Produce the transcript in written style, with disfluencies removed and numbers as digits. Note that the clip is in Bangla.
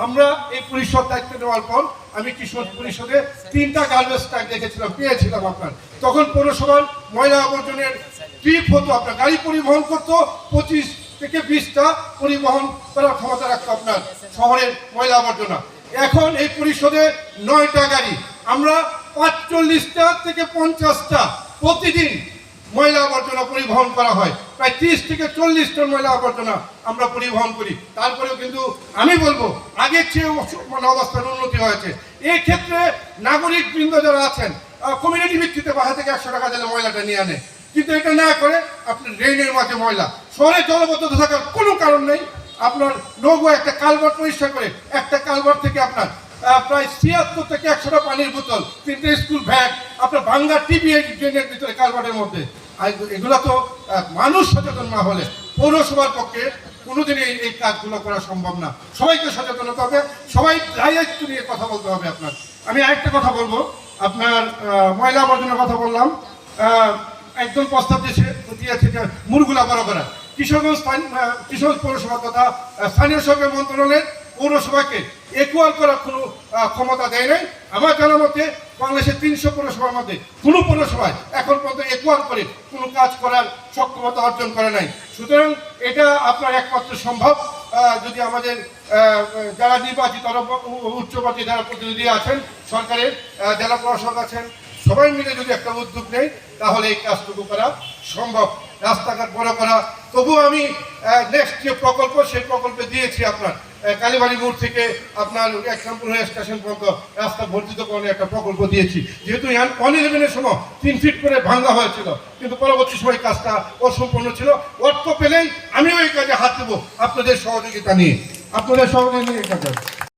আমরা এই পরিষদ দায়িত্ব নেওয়ার পর আমি কিশোর পরিষদে 3টা গার্বেজ ট্যাঙ্ক দেখেছিলাম, পেয়েছিলাম আপনার। তখন পৌরসভার ময়লা আবর্জনের ট্রিপ হতো, আপনার গাড়ি পরিবহন করতো, 25 থেকে 20টা পরিবহন করার ক্ষমতা রাখতো আপনার শহরের ময়লা আবর্জনা। এখন এই পরিষদে 9টা গাড়ি, আমরা 45টা থেকে 50টা প্রতিদিন ময়লা আবর্জনা পরিবহন করা হয়। প্রায় 30 থেকে 40 টন ময়লা আবর্জনা আমরা পরিবহন করি। তারপরেও কিন্তু আমি বলবো আগের চেয়ে মানে অবস্থার উন্নতি হয়েছে। এই ক্ষেত্রে নাগরিক বৃন্দ যারা আছেন কমিউনিটি ভিত্তিতে বাসা থেকে 100 টাকা দিলে ময়লাটা নিয়ে আনে, কিন্তু এটা না করে আপনার ড্রেনের মাঝে ময়লা। শহরে জলবদ্ধতা থাকার কোনো কারণ নেই। আপনার নৌকো একটা কালভার্ট পরিষ্কার করে, একটা কালভার্ট থেকে আপনার প্রায় 76 থেকে 100টা পানির বোতল, 3টে স্কুল ব্যাগ আপনার ভাঙ্গা টিভি ড্রেনের ভিতরে কালভার্টের মধ্যে। এগুলো তো মানুষ সচেতন না হলে পৌরসভার পক্ষে কোনোদিনই এই কাজগুলো করা সম্ভব না। সবাইকে সচেতন হতে হবে, সবাই দায়িত্ব নিয়ে কথা বলতে হবে আপনার। আমি আরেকটা কথা বলবো, আপনার ময়লা আবর্জনার কথা বললাম, একজন প্রস্তাব দিয়েছে যে মুরগুলা বড় করা। কিশোরগঞ্জ পৌরসভা তথা স্থানীয় সরকার মন্ত্রণালয়ের পৌরসভাকে একুয়াল করার কোনো ক্ষমতা দেয় নাই। আমার জানা মতে বাংলাদেশের 300 পৌরসভার মধ্যে কোনো পৌরসভায় এখন পর্যন্ত একুয়াল করে কোনো কাজ করার সক্ষমতা অর্জন করে নাই। সুতরাং এটা আপনার একমাত্র সম্ভব যদি আমাদের যারা নির্বাচিত উচ্চপদে যারা প্রতিনিধি আছেন, সরকারের জেলা প্রশাসক আছেন, সবাই মিলে যদি একটা উদ্যোগ নেয় তাহলে এই কাজটুকু করা সম্ভব। রাস্তাঘাট বড় করা, তবুও আমি নেক্সট যে প্রকল্প সেই প্রকল্পে দিয়েছি আপনার কালীবাড়ি মোড় থেকে আপনার একরামপুর স্টেশন পর্যন্ত রাস্তা বর্ধিতকরণের একটা প্রকল্প দিয়েছি। যেহেতু 111-এর সময় 3 ফিট করে ভাঙা হয়েছিল, কিন্তু পরবর্তী সময় কাজটা অসম্পূর্ণ ছিল। অর্থ পেলেই আমিও এই কাজে হাত দেবো আপনাদের সহযোগিতা নিয়ে, আপনাদের সহযোগিতা নিয়ে কাজ।